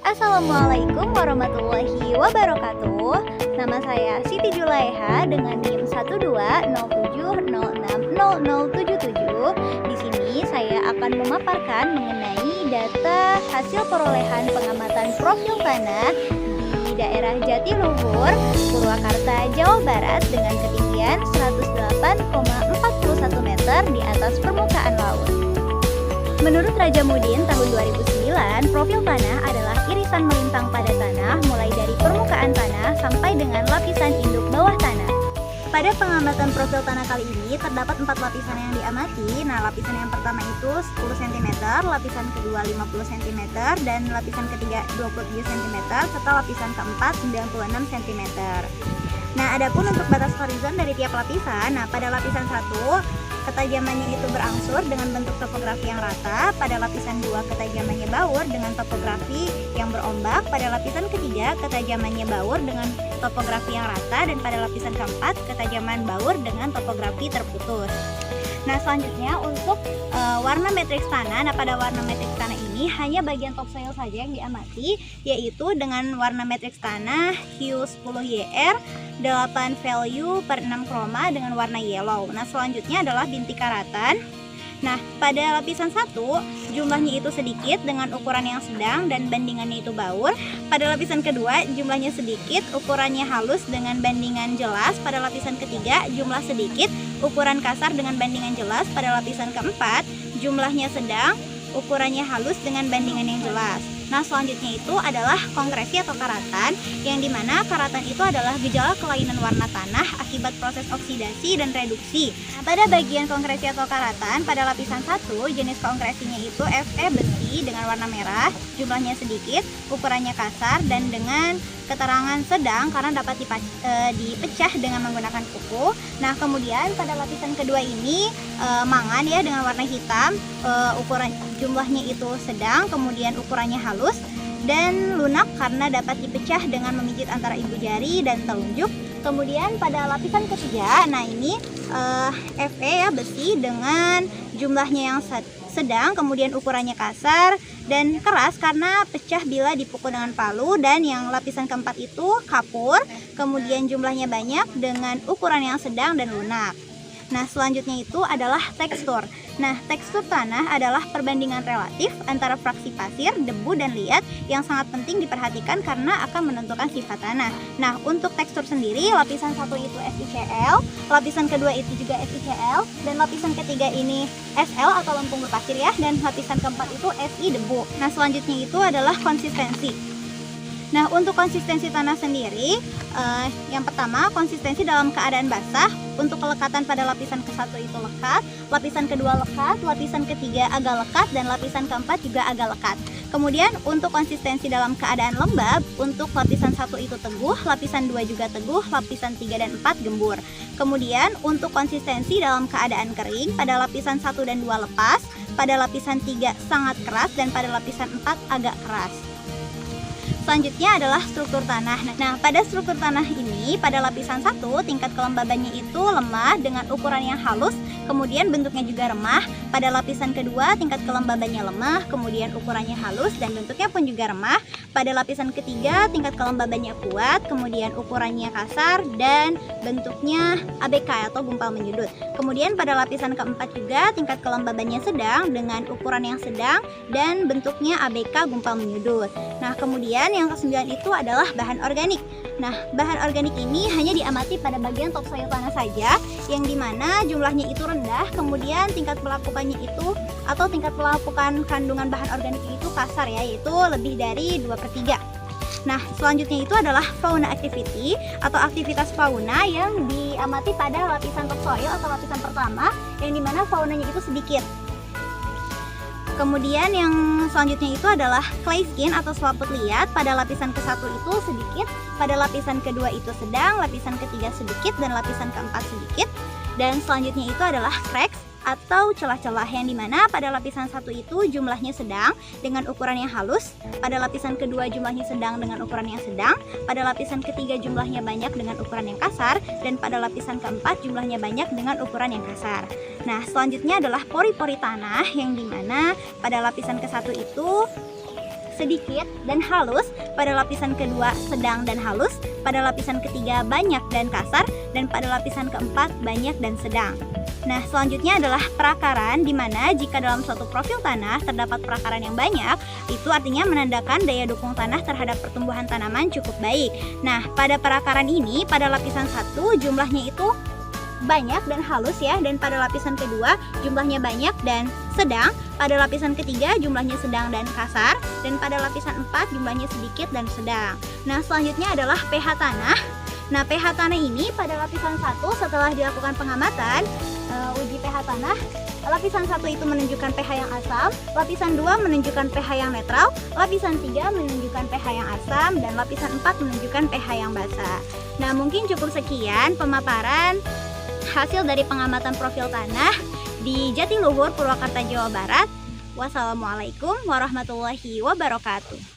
Assalamualaikum warahmatullahi wabarakatuh. Nama saya Siti Julaiha dengan NIM 12070600077. Di sini saya akan memaparkan mengenai data hasil perolehan pengamatan profil tanah di daerah Jatiluhur, Purwakarta, Jawa Barat dengan ketinggian 108,41 meter di atas permukaan laut. Menurut Raja Mudin tahun 2009, profil tanah adalah irisan melintang pada tanah mulai dari permukaan tanah sampai dengan lapisan induk bawah tanah. Pada pengamatan profil tanah kali ini terdapat 4 lapisan yang diamati. Nah, lapisan yang pertama itu 10 cm, lapisan kedua 50 cm, dan lapisan ketiga 27 cm, serta lapisan keempat 96 cm. Nah, adapun untuk batas horizon dari tiap lapisan, pada lapisan 1 ketajamannya itu berangsur dengan bentuk topografi yang rata, pada lapisan 2 ketajamannya baur dengan topografi yang berombak, pada lapisan ketiga ketajamannya baur dengan topografi yang rata, dan pada lapisan keempat ketajaman baur dengan topografi terputus. Nah, selanjutnya untuk warna matriks tanah. Nah, pada warna matriks tanah ini hanya bagian topsoil saja yang diamati, yaitu dengan warna matriks tanah hue 10YR 8 value per 6 chroma dengan warna yellow. Nah, selanjutnya adalah bintik karatan. Nah, pada lapisan 1 jumlahnya itu sedikit dengan ukuran yang sedang dan bandingannya itu baur. Pada lapisan kedua jumlahnya sedikit, ukurannya halus dengan bandingan jelas. Pada lapisan ketiga jumlah sedikit, ukuran kasar dengan bandingan jelas. Pada lapisan keempat jumlahnya sedang, ukurannya halus dengan bandingan yang jelas. Nah, selanjutnya itu adalah konkresi atau karatan, yang dimana karatan itu adalah gejala kelainan warna tanah akibat proses oksidasi dan reduksi. Nah, pada bagian konkresi atau karatan, pada lapisan 1 jenis konkresinya itu Fe besi dengan warna merah, jumlahnya sedikit, ukurannya kasar, dan dengan keterangan sedang karena dapat dipecah dengan menggunakan kuku. Nah, kemudian pada lapisan kedua ini mangan ya dengan warna hitam, ukuran jumlahnya itu sedang, kemudian ukurannya halus dan lunak karena dapat dipecah dengan memijit antara ibu jari dan telunjuk. Kemudian pada lapisan ketiga, nah ini Fe ya besi dengan jumlahnya yang sedang, kemudian ukurannya kasar dan keras karena pecah bila dipukul dengan palu, dan yang lapisan keempat itu kapur, kemudian jumlahnya banyak dengan ukuran yang sedang dan lunak. Nah, selanjutnya itu adalah tekstur. Nah, tekstur tanah adalah perbandingan relatif antara fraksi pasir, debu, dan liat yang sangat penting diperhatikan karena akan menentukan sifat tanah. Nah, untuk tekstur sendiri, lapisan 1 itu SiCl, lapisan kedua itu juga SiCl, dan lapisan ketiga ini Sl atau lempung berpasir ya, dan lapisan keempat itu Si debu. Nah, selanjutnya itu adalah konsistensi. Nah, untuk konsistensi tanah sendiri, yang pertama konsistensi dalam keadaan basah. Untuk kelekatan pada lapisan ke-1 itu lekat, lapisan kedua lekat, lapisan ketiga agak lekat, dan lapisan keempat juga agak lekat. Kemudian untuk konsistensi dalam keadaan lembab, untuk lapisan 1 itu teguh, lapisan 2 juga teguh, lapisan 3 dan 4 gembur. Kemudian untuk konsistensi dalam keadaan kering, pada lapisan 1 dan 2 lepas, pada lapisan 3 sangat keras, dan pada lapisan 4 agak keras. Selanjutnya adalah struktur tanah. Nah, pada struktur tanah ini, pada lapisan 1 tingkat kelembabannya itu lemah dengan ukuran yang halus, kemudian bentuknya juga remah. Pada lapisan kedua tingkat kelembabannya lemah, kemudian ukurannya halus dan bentuknya pun juga remah. Pada lapisan ketiga tingkat kelembabannya kuat, kemudian ukurannya kasar dan bentuknya ABK atau gumpal menyudut. Kemudian pada lapisan keempat juga tingkat kelembabannya sedang dengan ukuran yang sedang dan bentuknya ABK gumpal menyudut. Nah, kemudian yang ke-9 itu adalah bahan organik. Nah, bahan organik ini hanya diamati pada bagian topsoil tanah saja, yang dimana jumlahnya itu rendah, kemudian tingkat pelapukannya itu atau tingkat pelapukan kandungan bahan organik itu kasar ya, yaitu lebih dari 2/3. Nah, selanjutnya itu adalah fauna activity atau aktivitas fauna yang diamati pada lapisan topsoil atau lapisan pertama, yang dimana faunanya itu sedikit. Kemudian yang selanjutnya itu adalah clay skin atau selaput liat. Pada lapisan ke-1 itu sedikit, pada lapisan kedua itu sedang, lapisan ketiga sedikit, dan lapisan keempat sedikit. Dan selanjutnya itu adalah cracks atau celah-celah, yang dimana pada lapisan 1 itu jumlahnya sedang dengan ukuran yang halus, pada lapisan kedua jumlahnya sedang dengan ukuran yang sedang, pada lapisan ketiga jumlahnya banyak dengan ukuran yang kasar, dan pada lapisan keempat jumlahnya banyak dengan ukuran yang kasar. Nah, selanjutnya adalah pori-pori tanah, yang dimana pada lapisan ke-1 itu sedikit dan halus, pada lapisan kedua sedang dan halus, pada lapisan ketiga banyak dan kasar, dan pada lapisan keempat banyak dan sedang. Nah, selanjutnya adalah perakaran, di mana jika dalam suatu profil tanah terdapat perakaran yang banyak, itu artinya menandakan daya dukung tanah terhadap pertumbuhan tanaman cukup baik. Nah, pada perakaran ini, pada lapisan 1 jumlahnya itu banyak dan halus ya, dan pada lapisan kedua jumlahnya banyak dan sedang, pada lapisan ketiga jumlahnya sedang dan kasar, dan pada lapisan 4 jumlahnya sedikit dan sedang. Nah, selanjutnya adalah pH tanah. Nah, pH tanah ini pada lapisan 1 setelah dilakukan pengamatan, uji pH tanah, lapisan 1 itu menunjukkan pH yang asam, lapisan 2 menunjukkan pH yang netral, lapisan 3 menunjukkan pH yang asam, dan lapisan 4 menunjukkan pH yang basa. Nah, mungkin cukup sekian pemaparan hasil dari pengamatan profil tanah di Jatiluhur, Purwakarta, Jawa Barat. Wassalamualaikum warahmatullahi wabarakatuh.